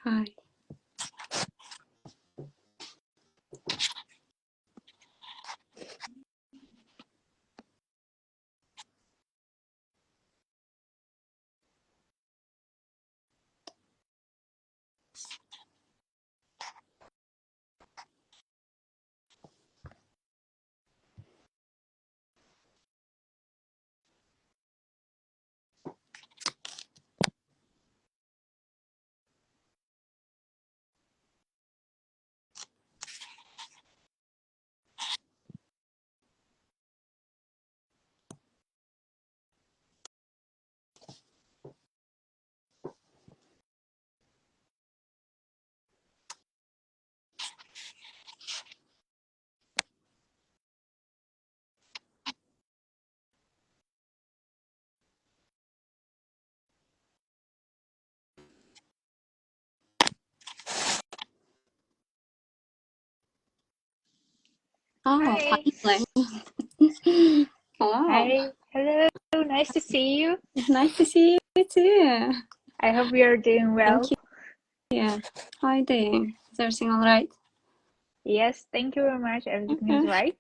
Hi. Oh, Hi. finally. Hello. Hi. Hello. Nice to see you. Nice to see you too. I hope you're doing well. Thank you. Yeah. How are you doing? Is everything all right? Yes, thank you very much. Everything is right.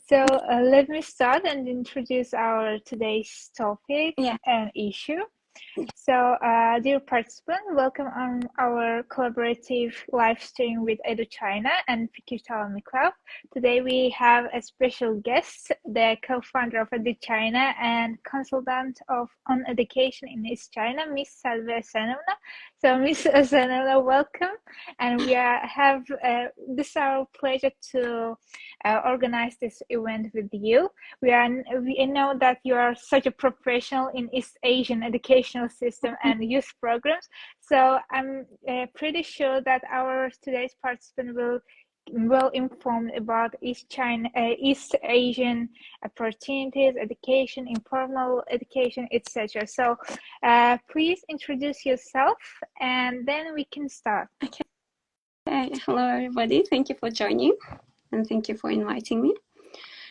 So let me start and introduce our today's topic and issue. So, dear participant, welcome on our collaborative live stream with EduChina and FİKİR Talimi Club. Today we have a special guest, the co-founder of EduChina and consultant on education in East China, Miss Selbi Esenovna. So, Miss Esenovna, welcome. And we have this is our pleasure to organize this event with you. We know that you are such a professional in East Asian educational system and youth programs. So I'm pretty sure that our today's participant will well informed about East Asian opportunities, education, informal education, etc. So please introduce yourself and then we can start. Okay. Hello, everybody. Thank you for joining and thank you for inviting me.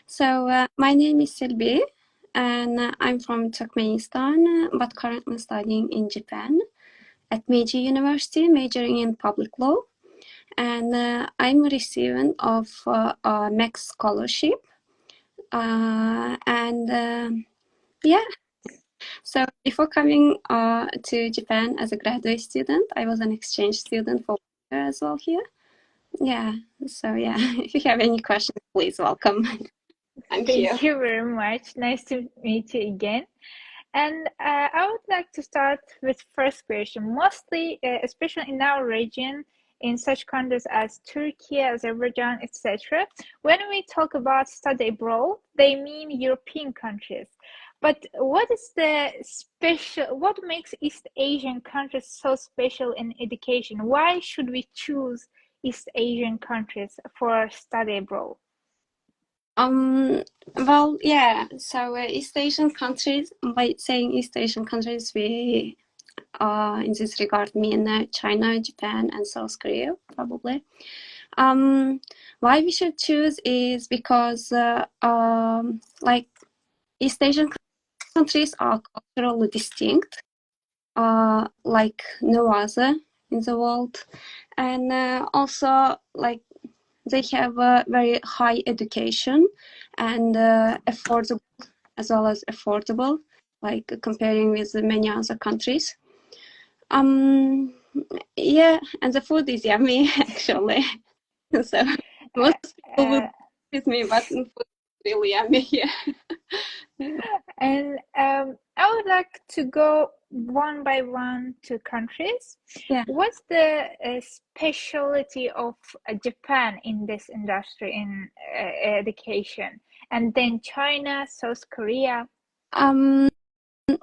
So my name is Selbi and I'm from Turkmenistan, but currently studying in Japan at Meiji University, majoring in public law. And I'm a recipient of a Max scholarship. Yeah, so before coming to Japan as a graduate student, I was an exchange student for as well here. Yeah, so yeah, if you have any questions, please welcome. Thank you very much. Nice to meet you again. And I would like to start with first question. Mostly, especially in our region, in such countries as Turkey, Azerbaijan, etc., when we talk about study abroad, they mean European countries. But what is the special? What makes East Asian countries so special in education? Why should we choose East Asian countries for study abroad? Well, yeah, so East Asian countries, by saying East Asian countries, we in this regard mean China, Japan, and South Korea, probably. Why we should choose is because like East Asian countries are culturally distinct, like no other in the world, and also like they have a very high education and affordable, as well as affordable, like comparing with many other countries. Yeah, and the food is yummy actually. So most people will with me, but food is really yummy here. And I would like to go one by one to countries. Yeah. What's the specialty of Japan in this industry in education? And then China, South Korea.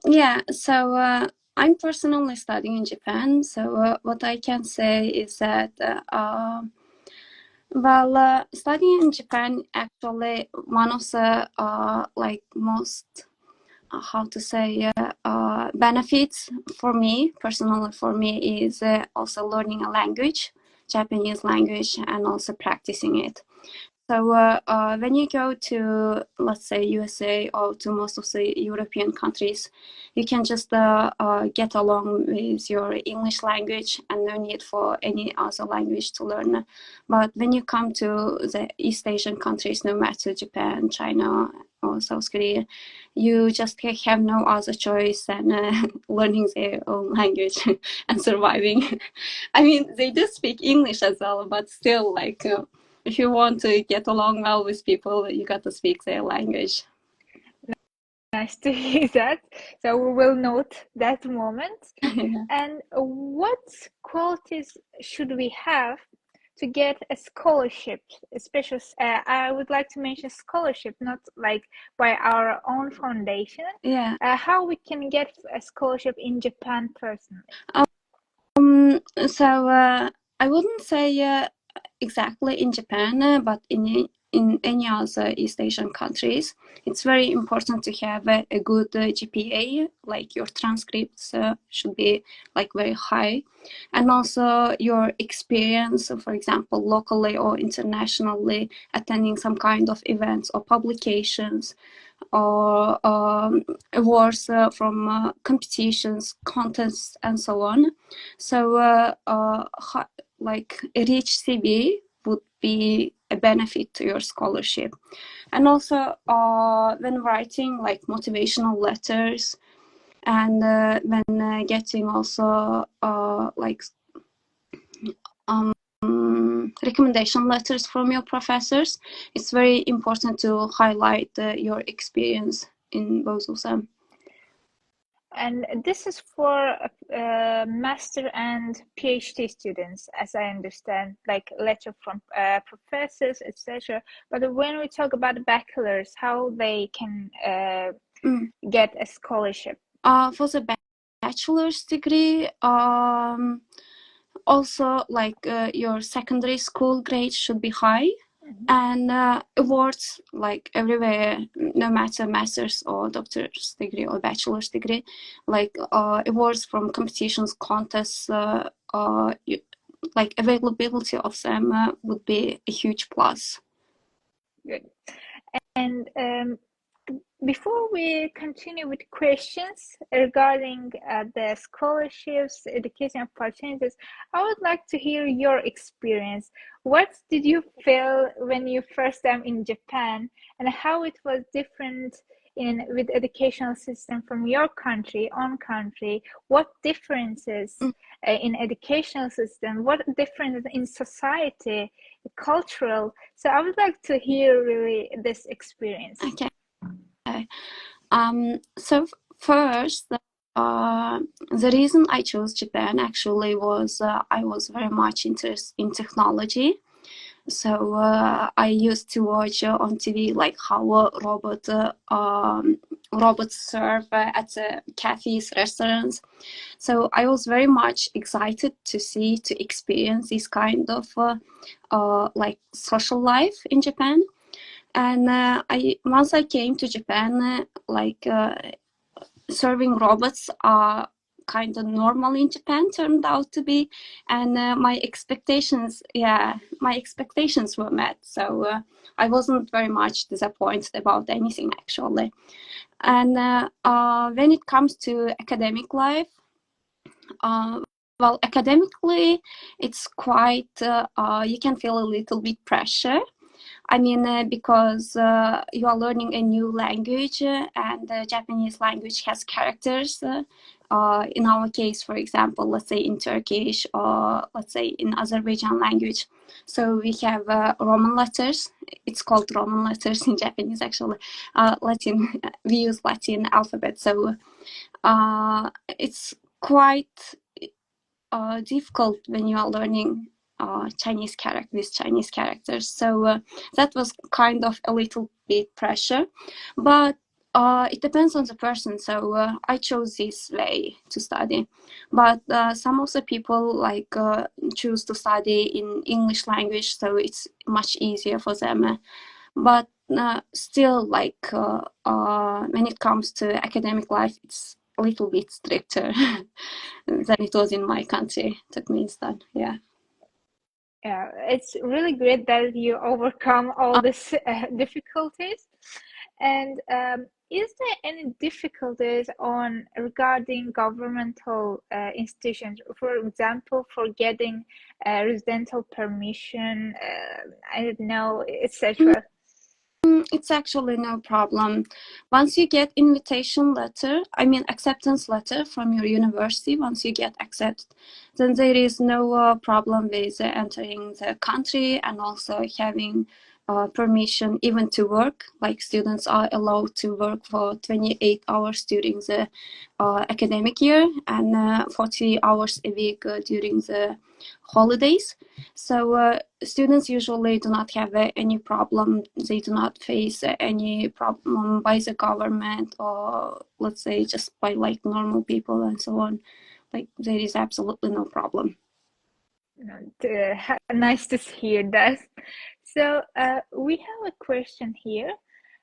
Yeah, so I'm personally studying in Japan. So what I can say is that studying in Japan actually one of the like most how to say benefits for me personally is also learning a language, Japanese language, and also practicing it. when you go to, let's say, USA or to most of the European countries, you can just get along with your English language and no need for any other language to learn. But when you come to the East Asian countries, no matter Japan, China, or South Korea, you just have no other choice than learning their own language and surviving. I mean, they do speak English as well, but still, like, if you want to get along well with people, you got to speak their language. Nice to hear that. So we will note that moment. And what qualities should we have to get a scholarship? Especially, I would like to mention scholarship, not like by our own foundation. Yeah. How we can get a scholarship in Japan personally? I wouldn't say exactly in Japan, but in any other East Asian countries, it's very important to have a good GPA. Like your transcripts should be like very high, and also your experience, for example, locally or internationally, attending some kind of events or publications, or awards from competitions, contests, and so on. So like a rich CV would be a benefit to your scholarship. And also when writing like motivational letters, and when getting also like recommendation letters from your professors, it's very important to highlight your experience in both of them. And this is for master and PhD students, as I understand, like letter from professors, etc. But when we talk about bachelors, how they can get a scholarship? For the bachelor's degree, also like your secondary school grades should be high. And awards like everywhere, no matter master's or doctor's degree or bachelor's degree, like awards from competitions, contests, like availability of them would be a huge plus. Good. And before we continue with questions regarding the scholarships, education opportunities, I would like to hear your experience. What did you feel when you first time in Japan, and how it was different with educational system from your country, own country? What differences in educational system? What differences in society, cultural? So I would like to hear really this experience. Okay. So first, the reason I chose Japan actually was I was very much interested in technology. So I used to watch on TV like how robots serve at cafes, restaurants. So I was very much excited to experience this kind of like social life in Japan. And once I came to Japan, like serving robots are kind of normal in Japan, turned out to be, and my expectations were met. So I wasn't very much disappointed about anything actually. And when it comes to academic life, well, academically, it's quite you can feel a little bit pressure. I mean, because you are learning a new language, and the Japanese language has characters. In our case, for example, let's say in Turkish, or let's say in Azerbaijan language. So we have Roman letters. It's called Roman letters in Japanese, actually. Latin. We use Latin alphabet. So it's quite difficult when you are learning Chinese characters. So that was kind of a little bit pressure, but it depends on the person. So I chose this way to study, but some of the people like choose to study in English language, so it's much easier for them. But still, like when it comes to academic life, it's a little bit stricter than it was in my country, Turkmenistan. Yeah. Yeah, it's really great that you overcome all these difficulties. And is there any difficulties on regarding governmental institutions, for example, for getting residential permission, I don't know, etc.? It's actually no problem. Once you get invitation letter, acceptance letter from your university, once you get accepted, then there is no problem with entering the country and also having permission even to work. Like students are allowed to work for 28 hours during the academic year and 40 hours a week during the holidays. So students usually do not have any problem. They do not face any problem by the government, or let's say just by like normal people and so on. Like there is absolutely no problem. Nice to hear that. So we have a question here.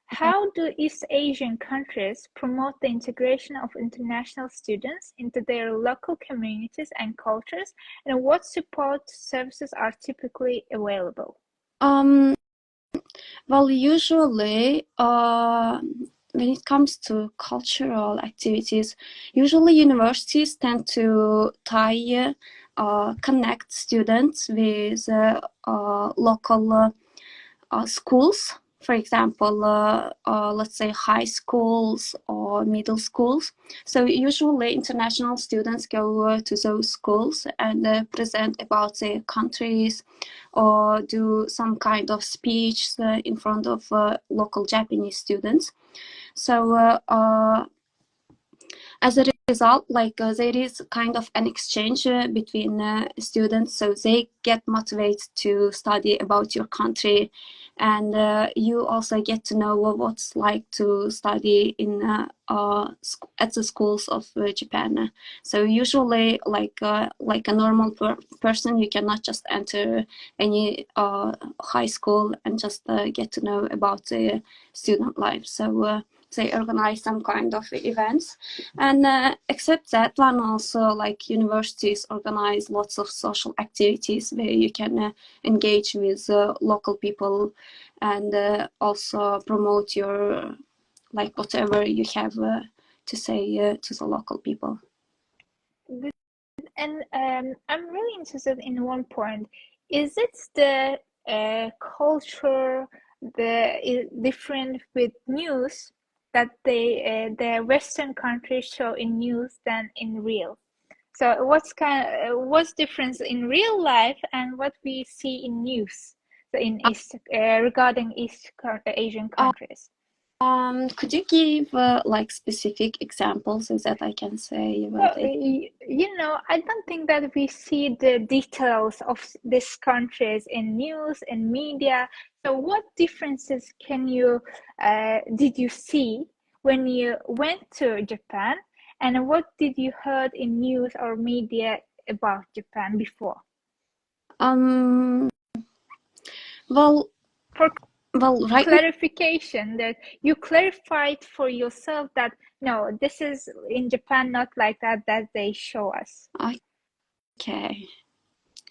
How do East Asian countries promote the integration of international students into their local communities and cultures, and what support services are typically available? Well, usually, when it comes to cultural activities, usually universities tend to connect students with local schools. For example, let's say high schools or middle schools. So usually international students go to those schools and present about their countries or do some kind of speech in front of local Japanese students. So as a result, there is kind of an exchange between students, so they get motivated to study about your country, and you also get to know what's like to study in at the schools of Japan. So usually, like a normal person, you cannot just enter any high school and just get to know about the student life. So they organize some kind of events, and except that one, also like universities organize lots of social activities where you can engage with local people and also promote your like whatever you have to say to the local people. And I'm really interested in one point. Is it the culture different with news that the Western countries show in news than in real? So what's difference in real life and what we see in news? So in East regarding Asian countries. Could you give like specific examples so that I can say about it? I don't think that we see the details of these countries in news and media. So what differences did you see when you went to Japan, and what did you heard in news or media about Japan before? Right. Clarification, that you clarified for yourself that no, this is in Japan not like that they show us. Okay,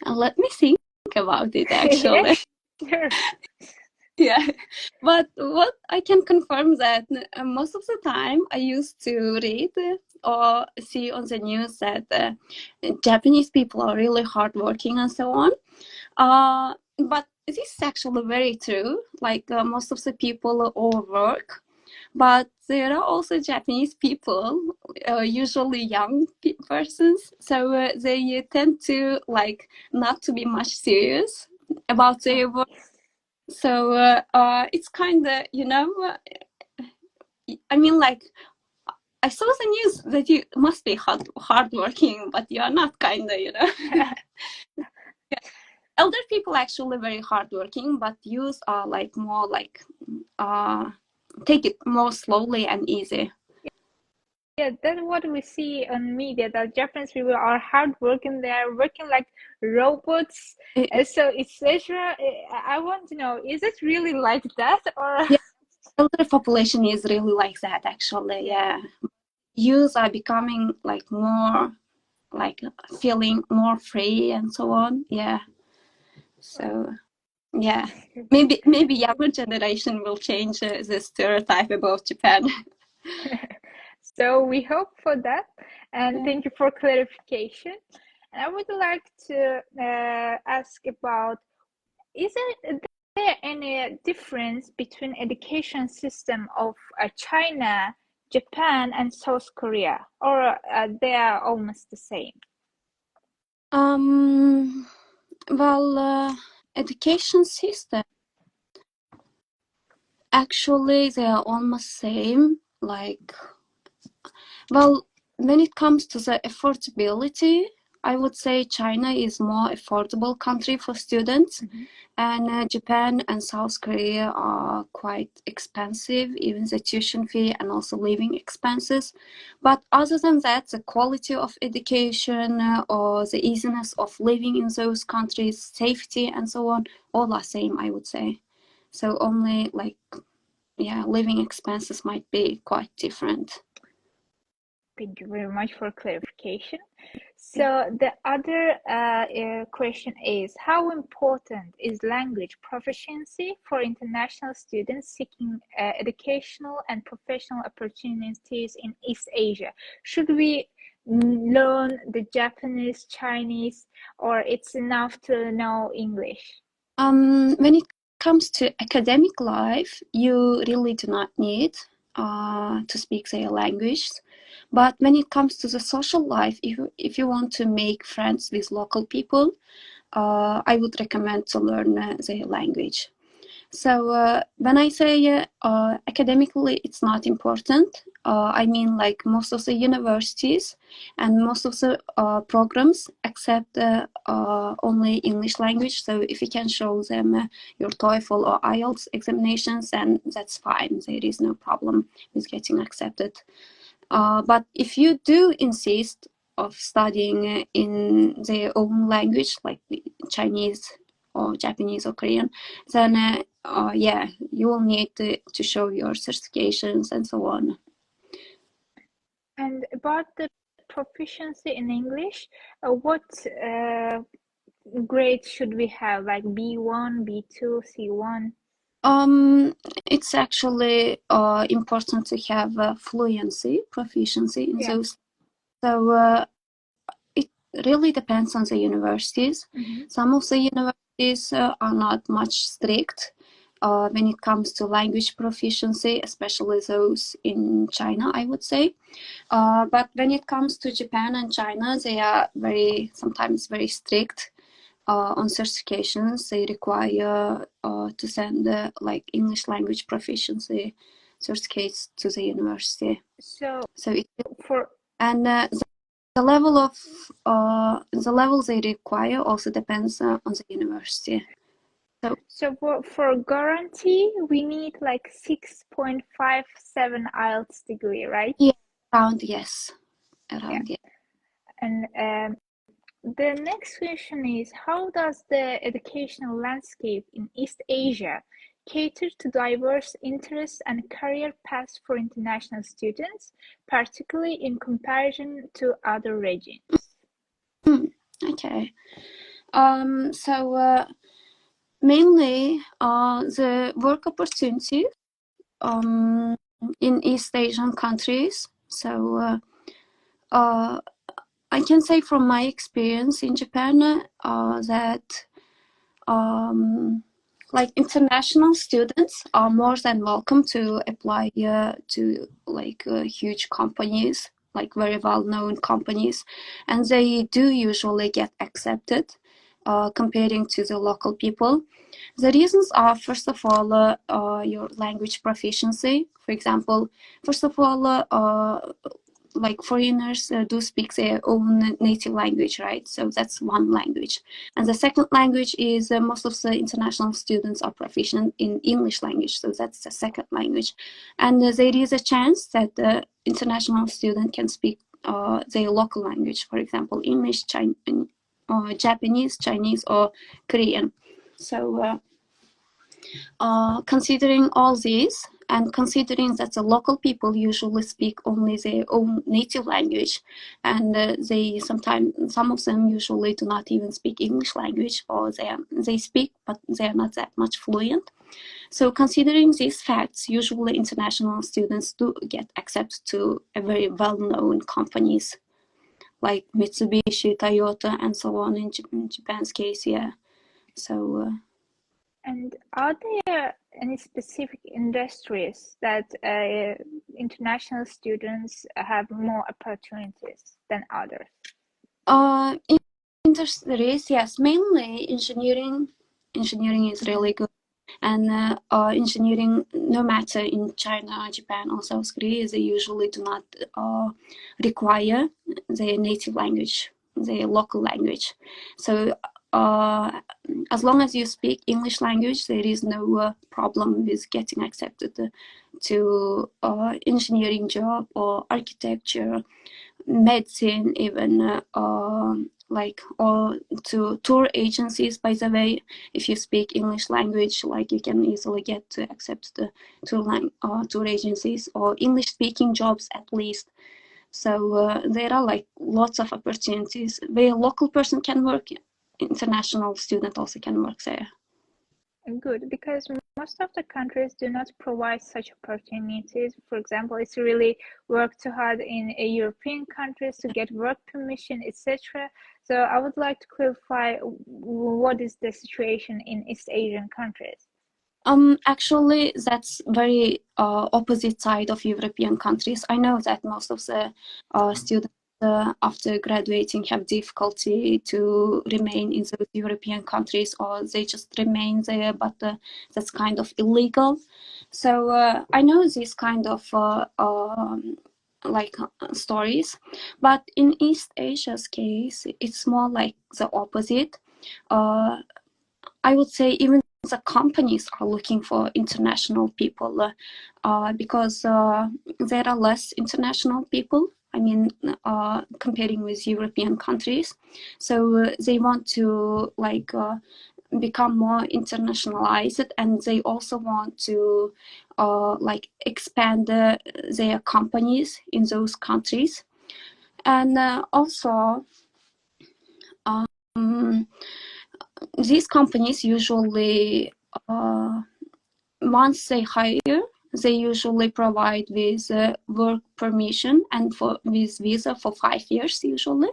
let me think about it actually. Sure. Yeah, but what I can confirm that most of the time I used to read or see on the news that Japanese people are really hardworking and so on. But this is actually very true. Like most of the people overwork, but there are also Japanese people, usually young persons, so they tend to like not to be much serious about their work. So it's kind of, like I saw the news that you must be hardworking, but you are not, kind of, Yeah. Elder people actually very hardworking, but youth are like more like take it more slowly and easy. Yeah, that's what we see on media, that Japanese people are hardworking. They are working like robots. So etc. I want to know, is it really like that, or? Yeah, elder population is really like that actually. Yeah, youth are becoming like more like feeling more free and so on. Yeah. So yeah, maybe younger generation will change the stereotype about Japan. So we hope for that, and thank you for clarification. And I would like to ask about, is there any difference between education system of China, Japan, and South Korea, or they are almost the same? Well, education system, actually they are almost same. Like, well, when it comes to the affordability, I would say China is more affordable country for students, and Japan and South Korea are quite expensive, even the tuition fee and also living expenses. But other than that, the quality of education or the easiness of living in those countries, safety and so on, all are same, I would say. So only like, yeah, living expenses might be quite different. Thank you very much for clarification. So the other question is, how important is language proficiency for international students seeking educational and professional opportunities in East Asia? Should we learn the Japanese, Chinese, or it's enough to know English? When it comes to academic life, you really do not need to speak their language. But when it comes to the social life, if you want to make friends with local people, I would recommend to learn their language. So when I say academically it's not important, I mean like most of the universities and most of the programs accept only English language. So if you can show them your TOEFL or IELTS examinations, then that's fine. There is no problem with getting accepted. But if you do insist of studying in their own language, like Chinese or Japanese or Korean, then yeah, you will need to show your certifications and so on. And about the proficiency in English, what grade should we have? Like B1, B2, C1? It's actually important to have fluency, proficiency in those. So it really depends on the universities. Some of the universities are not much strict when it comes to language proficiency, especially those in China, I would say. But when it comes to Japan and China, they are sometimes very strict on certifications. They require to send like English language proficiency certificates to the university. So The level of the level they require also depends on the university. So for guarantee, we need like 6.57 IELTS degree, right? Yeah, around yes. And the next question is, how does the educational landscape in East Asia cater to diverse interests and career paths for international students, particularly in comparison to other regions? Okay. So mainly the work opportunities in East Asian countries. So I can say from my experience in Japan that like international students are more than welcome to apply to like huge companies, like very well-known companies, and they do usually get accepted comparing to the local people. The reasons are, first of all, your language proficiency. For example, first of all, like foreigners do speak their own native language, right? So that's one language. And the second language is most of the international students are proficient in English language. So that's the second language. And there is a chance that the international student can speak their local language, for example, English, Japanese, Chinese, or Korean. So considering all these And considering that the local people usually speak only their own native language, and some of them usually do not even speak English language, or they speak, but they are not that much fluent. So considering these facts, usually international students do get accepted to a very well-known companies like Mitsubishi, Toyota, and so on in Japan's case, yeah. So. And are there any specific industries that international students have more opportunities than others? Industries, yes, mainly engineering. Engineering is really good. And engineering, no matter in China, Japan, or South Korea, they usually do not require their native language, their local language. So as long as you speak English language, there is no problem with getting accepted to engineering job or architecture, medicine, even or to tour agencies. By the way, if you speak English language, like, you can easily get to accept the tour agencies or English speaking jobs at least. So there are like lots of opportunities where a local person can work, international student also can work there. Good, because most of the countries do not provide such opportunities. For example, it's really work too hard in European countries to get work permission, etc. So I would like to clarify what is the situation in East Asian countries. Actually, that's very opposite side of European countries. I know that most of the students after graduating have difficulty to remain in those European countries, or they just remain there, but that's kind of illegal. So I know this kind of stories, but in East Asia's case, it's more like the opposite. I would say even the companies are looking for international people because there are less international people. I mean, comparing with European countries. So they want to become more internationalized, and they also want to expand their companies in those countries. And also, these companies usually, once they hire, they usually provide with work permission and with visa for 5 years usually.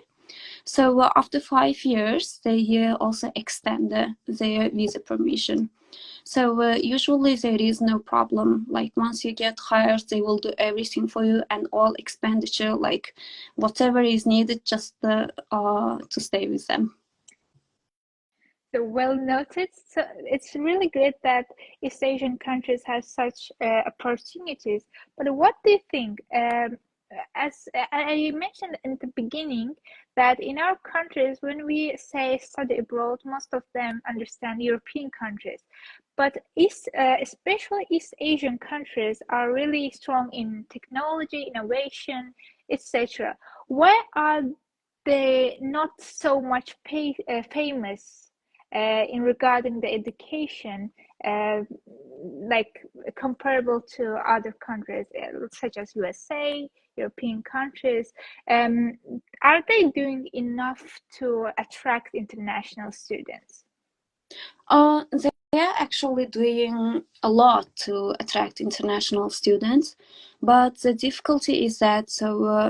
So after 5 years, they also extend their visa permission. So usually there is no problem. Like, once you get hired, they will do everything for you, and all expenditure, like whatever is needed, just to stay with them. So well noted. So it's really great that East Asian countries have such opportunities. But what do you think? As I mentioned in the beginning, that in our countries, when we say study abroad, most of them understand European countries. But especially East Asian countries are really strong in technology, innovation, etc. Why are they not so much famous in regarding the education, like comparable to other countries such as USA, European countries? Are they doing enough to attract international students? They're actually doing a lot to attract international students, but the difficulty is that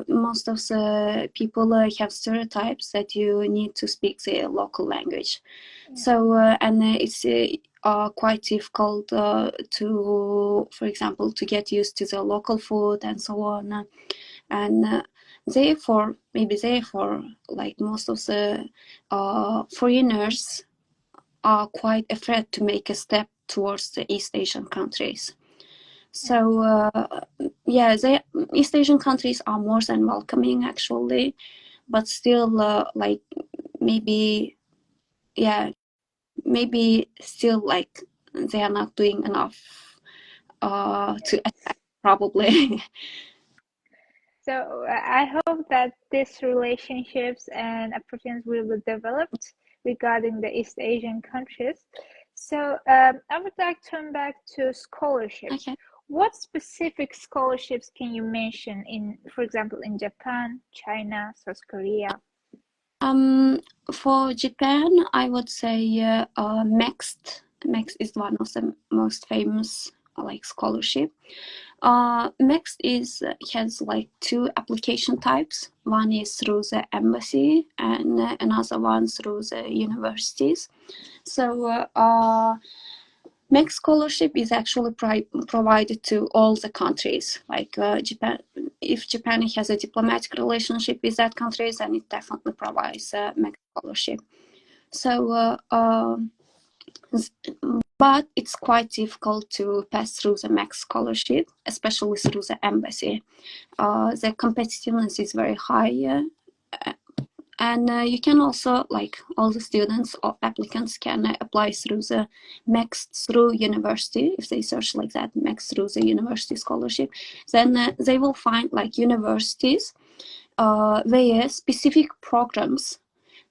most of the people have stereotypes that you need to speak their local language. Yeah. So and it's quite difficult to, for example, to get used to the local food and so on, and therefore, like most of the foreigners are quite afraid to make a step towards the East Asian countries. So East Asian countries are more than welcoming actually, but still maybe still like they are not doing enough to attack probably. So I hope that these relationships and opportunities will be developed regarding the East Asian countries. So I would like to turn back to scholarships. Okay. what specific scholarships can you mention for example, in Japan, China, South Korea? For Japan, I would say Next. Next is one of the most famous scholarship. Next has like two application types. One is through the embassy and another one through the universities. So Next scholarship is actually provided to all the countries. Like Japan, if Japan has a diplomatic relationship with that country, then it definitely provides a Next scholarship. So, but it's quite difficult to pass through the Max scholarship, especially through the embassy. The competitiveness is very high. And you can also, like all the students or applicants can apply through the Max through university. If they search like that, Max through the university scholarship, then they will find like universities where specific programs,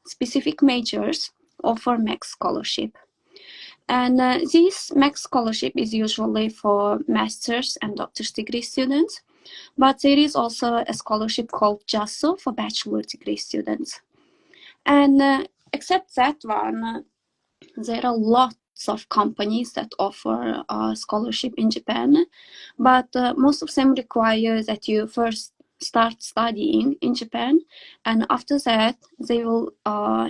specific majors offer Max scholarship. And this Max scholarship is usually for master's and doctor's degree students. But there is also a scholarship called JASO for bachelor degree students. And except that one, there are lots of companies that offer scholarship in Japan, but most of them require that you first start studying in Japan, and after that, they will,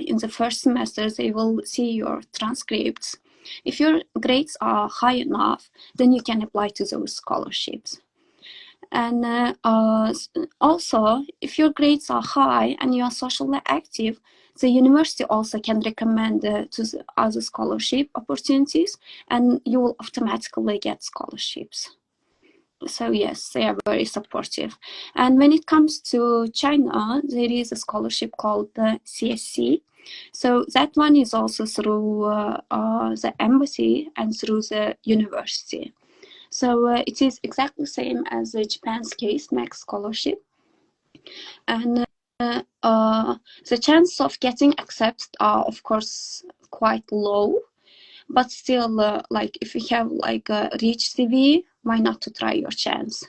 in the first semester, they will see your transcripts. If your grades are high enough, then you can apply to those scholarships. And also, if your grades are high and you are socially active, the university also can recommend to the other scholarship opportunities, and you will automatically get scholarships. So yes, they are very supportive. And when it comes to China, there is a scholarship called the CSC. So that one is also through the embassy and through the university. So it is exactly the same as Japan's case, Max scholarship. And the chance of getting accepted are, of course, quite low. But still, like if you have like a rich CV, why not to try your chance?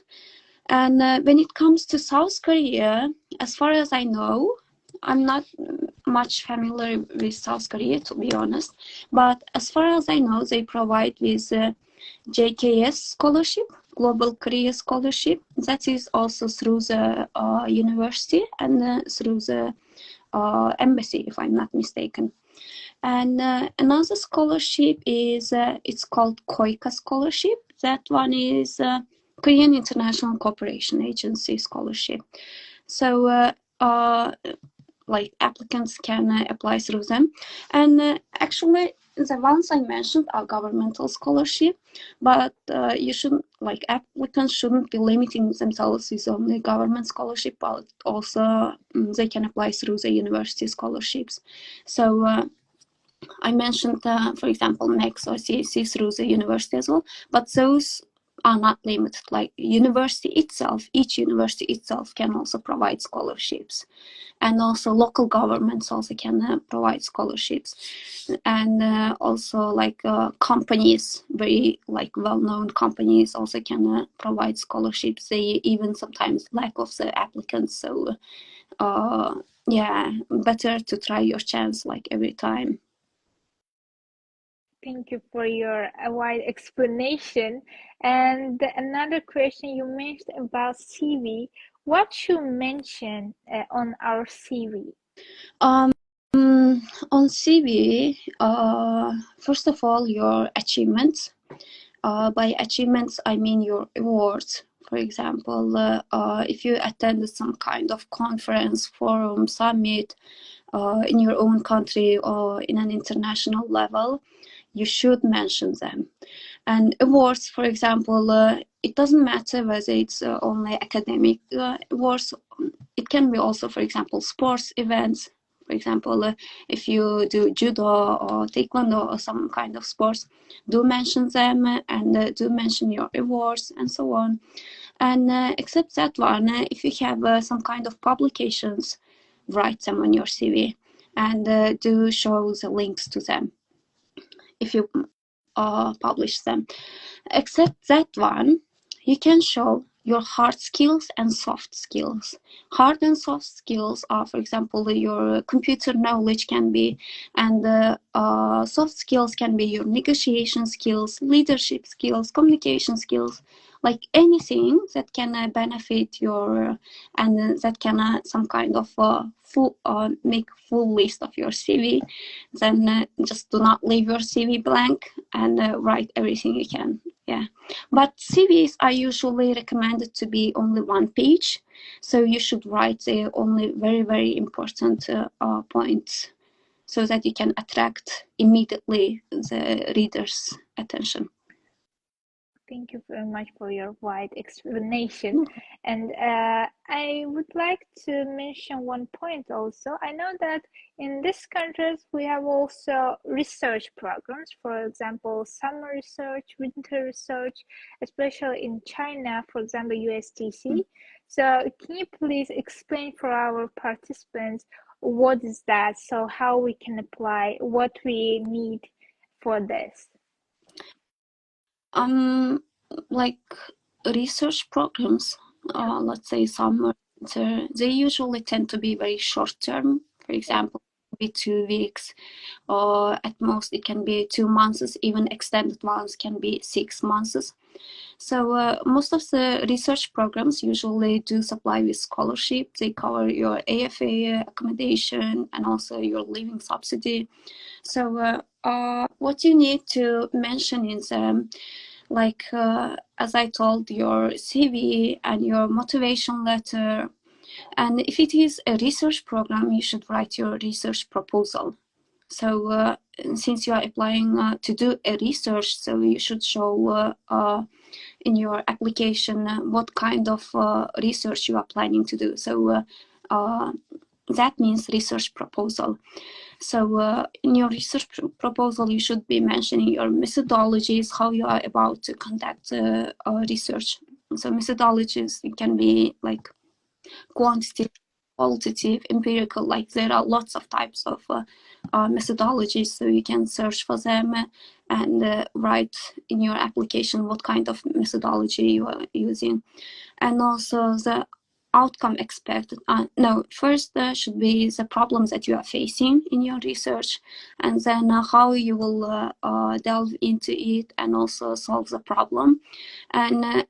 And when it comes to South Korea, as far as I know, I'm not much familiar with South Korea, to be honest. But as far as I know, they provide with JKS scholarship, Global Career Scholarship. That is also through the university and through the embassy, if I'm not mistaken. And another scholarship is, it's called KOICA scholarship. That one is Korean International Cooperation Agency scholarship. So like applicants can apply through them. And actually, the ones I mentioned are governmental scholarship, but you shouldn't, like applicants shouldn't be limiting themselves with only government scholarship, but also they can apply through the university scholarships. So I mentioned, for example, Max or CAC through the university as well, but those are not limited. Like university itself, each university itself can also provide scholarships, and also local governments also can provide scholarships, and also like companies, very like well-known companies also can provide scholarships. They even sometimes lack of the applicants, so yeah, better to try your chance like every time. Thank you for your wide explanation. And another question you mentioned about CV. What should mention on our CV? On CV, first of all, your achievements. By achievements, I mean your awards. For example, if you attended some kind of conference, forum, summit in your own country or in an international level, you should mention them. And awards, for example, it doesn't matter whether it's only academic awards. It can be also, for example, sports events. For example, if you do judo or taekwondo or some kind of sports, do mention them and do mention your awards and so on. And except that one, if you have some kind of publications, write them on your CV and do show the links to them if you publish them. Except that one, you can show your hard skills and soft skills. Hard and soft skills are, for example, your computer knowledge can be, and soft skills can be your negotiation skills, leadership skills, communication skills, like anything that can benefit your, and that can some kind of make full list of your CV. Then just do not leave your CV blank and write everything you can. Yeah, but CVs are usually recommended to be only one page, so you should write only very, very important points so that you can attract immediately the reader's attention. Thank you very much for your wide explanation. And I would like to mention one point also. I know that in these countries we have also research programs, for example, summer research, winter research, especially in China, for example, USTC. So can you please explain for our participants what is that? So how we can apply, what we need for this? Like research programs, let's say summer, they usually tend to be very short term. For example, maybe 2 weeks, or at most it can be 2 months. Even extended ones can be 6 months. So most of the research programs usually do supply with scholarship. They cover your AFA accommodation and also your living subsidy. So what you need to mention is like as I told, your CV and your motivation letter. And if it is a research program, you should write your research proposal. So since you are applying to do a research, so you should show in your application what kind of research you are planning to do. So that means research proposal. So in your research proposal, you should be mentioning your methodologies, how you are about to conduct research. So methodologies can be like quantitative, qualitative, empirical, like there are lots of types of methodologies, so you can search for them and write in your application what kind of methodology you are using. And also the outcome expected. No, first should be the problems that you are facing in your research, and then how you will delve into it and also solve the problem. And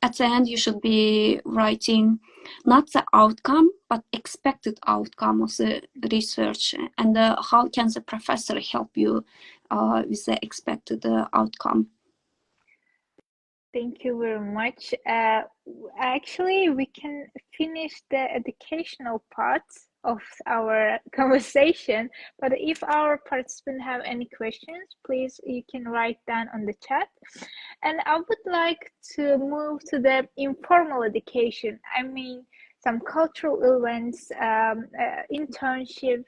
at the end, you should be writing not the outcome, but expected outcome of the research, and how can the professor help you with the expected outcome. Thank you very much. Actually, we can finish the educational part of our conversation, but if our participants have any questions, please, you can write down on the chat. And I would like to move to the informal education. I mean, some cultural events, internship,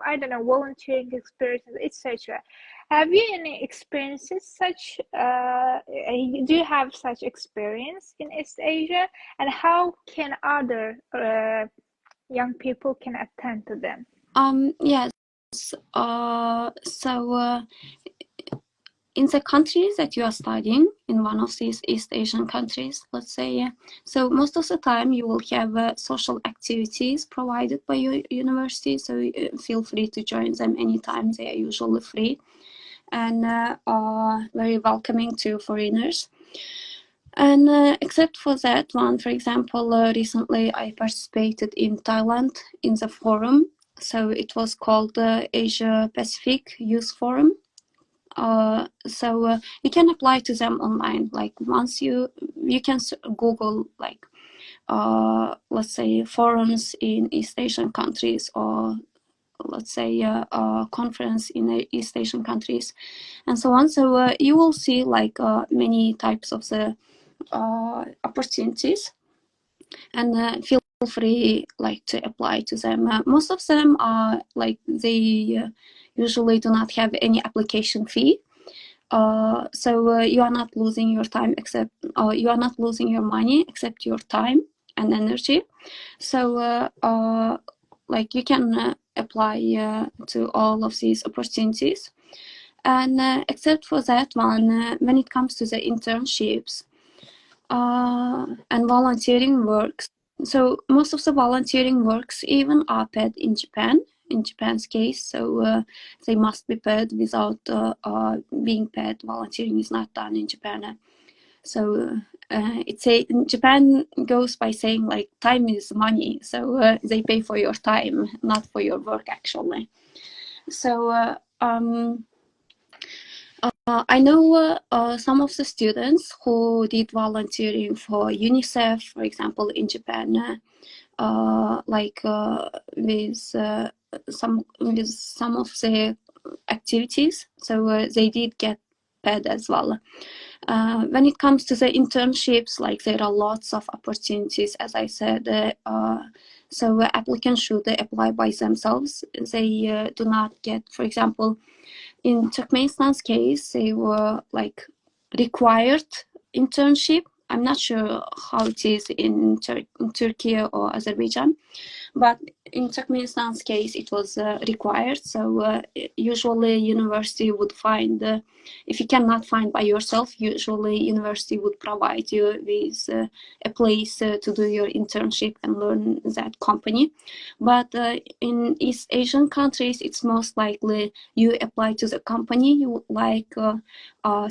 I don't know, volunteering experiences, etc. Have you any experiences such, do you have such experience in East Asia, and how can other young people can attend to them? Yes, in the countries that you are studying, in one of these East Asian countries, let's say, so most of the time you will have social activities provided by your university, so feel free to join them anytime. They are usually free and are very welcoming to foreigners. And except for that one, for example, recently I participated in Thailand in the forum. So it was called the Asia Pacific Youth Forum. So you can apply to them online. Like once you can Google like let's say forums in East Asian countries, or let's say a conference in East Asian countries, and so on. So you will see like many types of the opportunities, and feel free like to apply to them. Most of them are like they usually do not have any application fee. So you are not losing your time, except you are not losing your money, except your time and energy. So like you can apply to all of these opportunities. And except for that one, when it comes to the internships, and volunteering works. So most of the volunteering works even are paid in Japan, in Japan's case. So they must be paid. Without being paid, volunteering is not done in Japan. So Japan goes by saying like time is money. So they pay for your time, not for your work actually. So I know some of the students who did volunteering for UNICEF, for example, in Japan, with some of the activities. So they did get paid as well. When it comes to the internships, like there are lots of opportunities, as I said. So applicants should apply by themselves. They do not get, for example, in Turkmenistan's case, they were like required internship. I'm not sure how it is in Turkey or Azerbaijan, but in Turkmenistan's case, it was required. So usually university would find, if you cannot find by yourself, usually university would provide you with a place to do your internship and learn that company. But in East Asian countries, it's most likely you apply to the company you would like to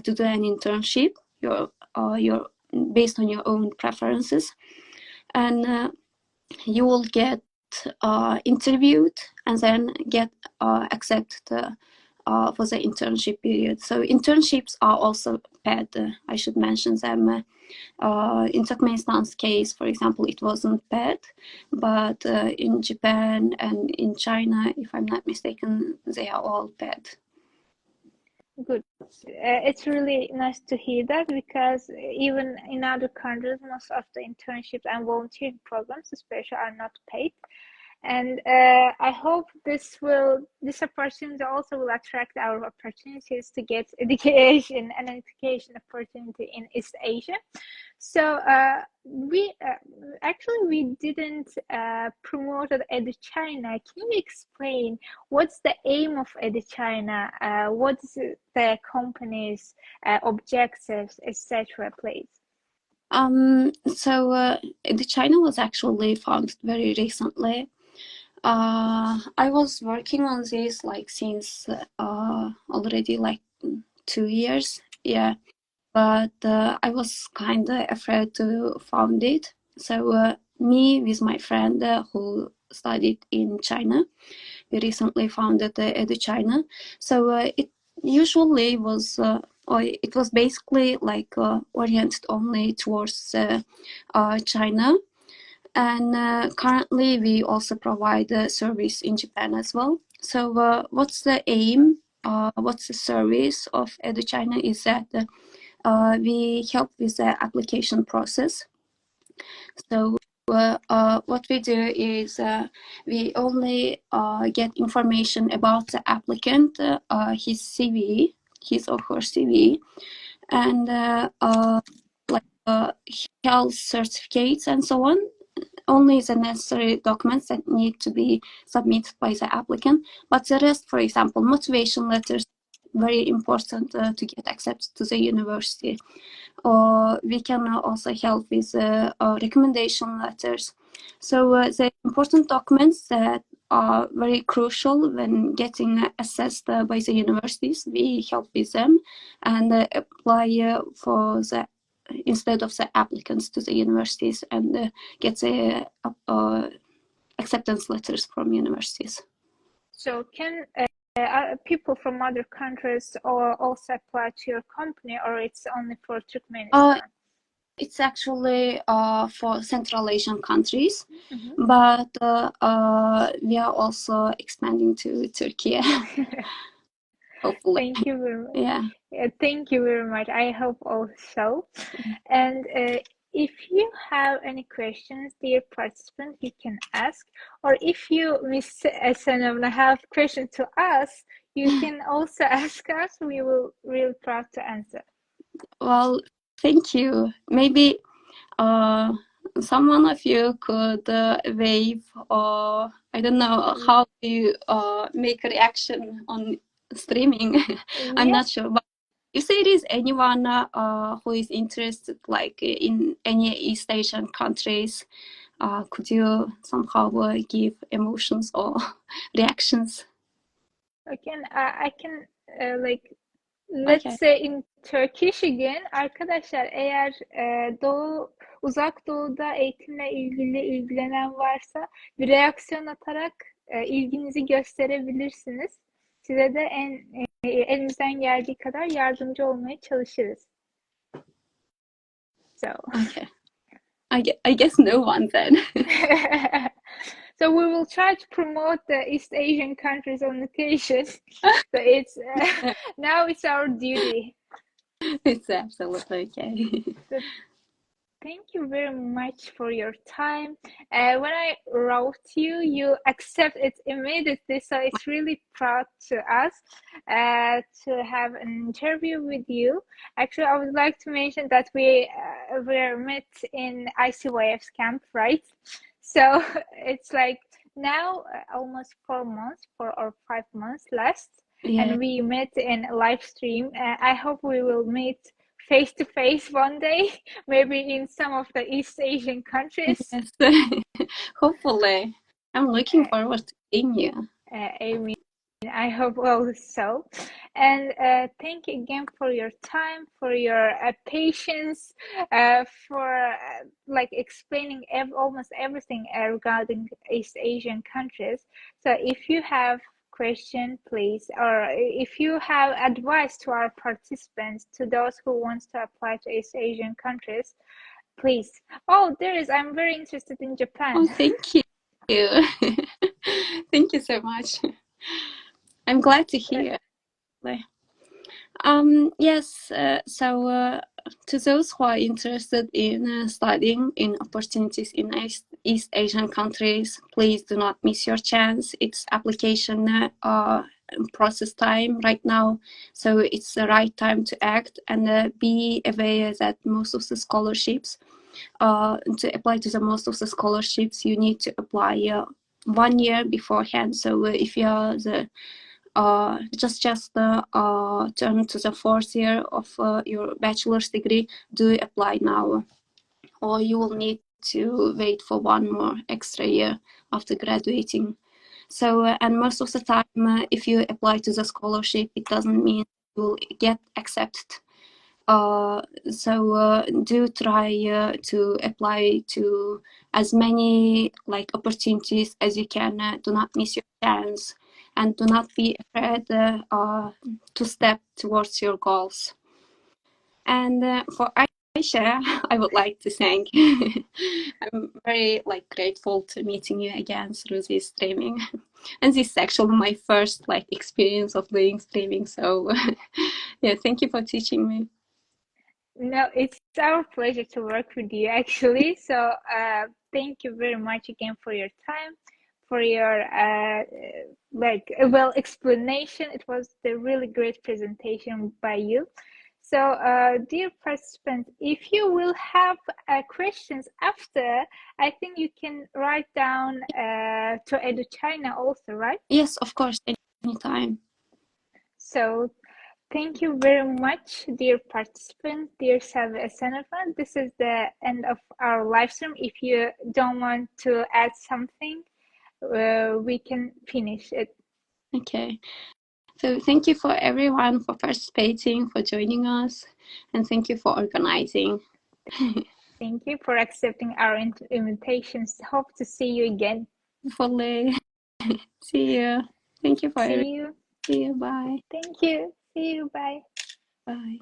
do an internship, your based on your own preferences, and you will get interviewed and then get accepted for the internship period. So internships are also paid. I should mention them. In Turkmenistan's case, for example, it wasn't paid, but in Japan and in China, if I'm not mistaken, they are all paid. Good. It's really nice to hear that, because even in other countries, most of the internships and volunteering programs, especially, are not paid. And I hope this opportunity also will attract our opportunities to get education and education opportunity in East Asia. So we didn't promote EduChina. Can you explain what's the aim of EduChina? What's the company's objectives, etc., please? So EduChina was actually founded very recently. I was working on this like since already like 2 years, yeah. But I was kind of afraid to found it. So me with my friend who studied in China, we recently founded EduChina. So it usually was, or it was basically like oriented only towards China. And currently we also provide a service in Japan as well. So what's the aim? What's the service of EduChina is that we help with the application process. So what we do is we only get information about the applicant, his CV, his or her CV, and health certificates and so on. Only the necessary documents that need to be submitted by the applicant. But the rest, for example, motivation letters, very important to get accepted to the university. Or we can also help with recommendation letters. So the important documents that are very crucial when getting assessed by the universities, we help with them and apply for the instead of the applicants to the universities and get the acceptance letters from universities. So can people from other countries also apply to your company, or it's only for Turkmenistan? It's actually for Central Asian countries, but we are also expanding to Turkey. Hopefully. Thank you very much. Yeah. Thank you very much. I hope also. And if you have any questions, dear participants, you can ask. Or if you, Miss Esenovna, have questions to us, you can also ask us. We will really proud to answer. Well, thank you. Maybe someone of you could wave, or I don't know how you make a reaction on streaming. I'm not sure, but if there is anyone who is interested, like in any East Asian countries, could you somehow give emotions or reactions? I can like let's say in Turkish again. Arkadaşlar eğer uzak doğuda eğitimle ilgilenen varsa bir reaksiyon atarak ilginizi gösterebilirsiniz. Size de elimizden geldiği kadar yardımcı olmaya çalışırız. So. Okay. I guess no one then. So we will try to promote the East Asian countries on occasion. So it's now it's our duty. It's absolutely okay. So thank you very much for your time. When I wrote you, you accept it immediately. So it's really proud to us to have an interview with you. Actually, I would like to mention that we were met in ICYF's camp, right? So it's like now almost 4 or 5 months last, and we met in a live stream. I hope we will meet face to face one day, maybe in some of the East Asian countries. Yes. Hopefully. I'm looking forward to seeing you. Amen. I hope also. And thank you again for your time, for your patience, for like explaining almost everything regarding East Asian countries. So if you have question, please, or if you have advice to our participants, to those who want to apply to East Asian countries, please. Oh, there is. I'm very interested in Japan. Oh, thank you. Thank you so much. I'm glad to hear. Yes, so to those who are interested in studying in opportunities in East Asian countries, please do not miss your chance. It's application process time right now, so it's the right time to act, and be aware that most of the scholarships, to apply to the most of the scholarships, you need to apply 1 year beforehand. So if you are the just turn to the 4th year of your bachelor's degree, do apply now, or you will need to wait for 1 more extra year after graduating. So and most of the time, if you apply to the scholarship, it doesn't mean you will get accepted. So do try to apply to as many like opportunities as you can. Do not miss your chance, and do not be afraid to step towards your goals. And for Aisha, I would like to thank. I'm very grateful to meeting you again through this streaming, and this is actually my first experience of doing streaming. So yeah, thank you for teaching me. No, it's our pleasure to work with you actually. So thank you very much again for your time, for your explanation. It was a really great presentation by you. So dear participants, if you will have questions after, I think you can write down to EduChina also, right? Yes, of course, anytime. So thank you very much, dear participant, dear Selbi Esenovna. This is the end of our live stream. If you don't want to add something, we can finish it. Okay. So thank you for everyone for participating, for joining us, and thank you for organizing. Thank you for accepting our invitations. Hope to see you again. Hopefully. See you. Thank you for See you. See you. Bye. Thank you. See you. Bye. Bye.